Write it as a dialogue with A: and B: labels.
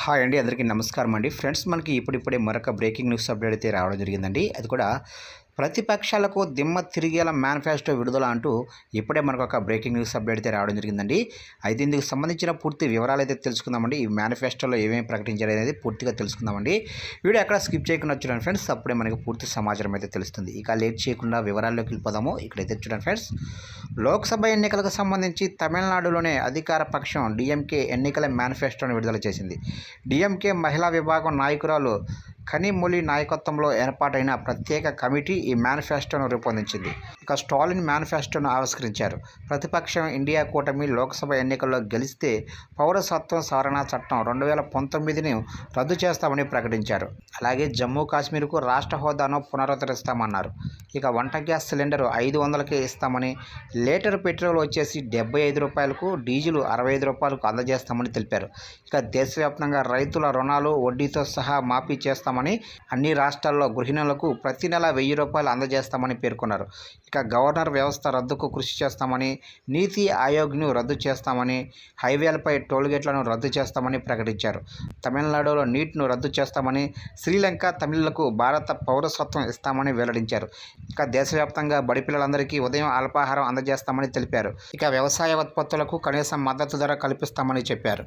A: Hi అండి, అందరికీ నమస్కారం అండి. ఫ్రెండ్స్, మనకి ఇప్పుడిప్పుడే మరొక బ్రేకింగ్ న్యూస్ అప్డేట్ అయితే రావడం జరిగిందండి. అది కూడా ప్రతిపక్షాలకు దిమ్మ తిరిగేలా మేనిఫెస్టో విడుదల అంటూ ఇప్పుడే మనకు ఒక బ్రేకింగ్ న్యూస్ అప్డేట్ అయితే రావడం జరిగిందండి. అయితే ఇందుకు సంబంధించిన పూర్తి వివరాలు అయితే తెలుసుకుందామండి. ఈ మేనిఫెస్టోలో ఏమేమి ప్రకటించారు అనేది పూర్తిగా తెలుసుకుందామండి. వీడియో ఎక్కడ స్కిప్ చేయకుండా చూడండి ఫ్రెండ్స్, అప్పుడే మనకి పూర్తి సమాచారం అయితే తెలుస్తుంది. ఇక లేట్ చేయకుండా వివరాల్లోకి వెళ్ళిపోదాము. ఇక్కడైతే చూడండి ఫ్రెండ్స్, లోక్సభ ఎన్నికలకు సంబంధించి తమిళనాడులోనే అధికార పక్షం డిఎంకే ఎన్నికల మేనిఫెస్టోను విడుదల చేసింది. డిఎంకే మహిళా విభాగం నాయకురాలు కనిమొళి నాయకత్వంలో ఏర్పాటైన ప్రత్యేక కమిటీ ఈ మేనిఫెస్టోను రూపొందించింది. ఇక స్టాలిన్ మేనిఫెస్టోను ఆవిష్కరించారు. ప్రతిపక్షం ఇండియా కూటమి లోక్సభ ఎన్నికల్లో గెలిస్తే పౌరసత్వం సవరణ చట్టం 2019ని రద్దు చేస్తామని ప్రకటించారు. అలాగే జమ్మూ కాశ్మీర్కు రాష్ట్ర హోదాను పునరుద్ధరిస్తామన్నారు. ఇక వంట గ్యాస్ సిలిండర్ 500కే ఇస్తామని, లీటర్ పెట్రోల్ వచ్చేసి 75 రూపాయలకు, డీజిల్ 65 రూపాయలకు అందజేస్తామని తెలిపారు. ఇక దేశవ్యాప్తంగా రైతుల రుణాలు వడ్డీతో సహా మాఫీ చేస్తామని, అన్ని రాష్ట్రాల్లో గృహిణులకు ప్రతి నెల 1000 రూపాయలు అందజేస్తామని పేర్కొన్నారు. ఇక గవర్నర్ వ్యవస్థ రద్దుకు కృషి చేస్తామని, నీతి ఆయోగ్ను రద్దు చేస్తామని, హైవేలపై టోల్గేట్లను రద్దు చేస్తామని ప్రకటించారు. తమిళనాడులో నీట్ను రద్దు చేస్తామని, శ్రీలంక తమిళులకు భారత పౌరసత్వం ఇస్తామని వెల్లడించారు. ఇక దేశవ్యాప్తంగా బడిపిల్లలందరికీ ఉదయం అల్పాహారం అందజేస్తామని తెలిపారు. ఇక వ్యవసాయ ఉత్పత్తులకు కనీస మద్దతు ధర కల్పిస్తామని చెప్పారు.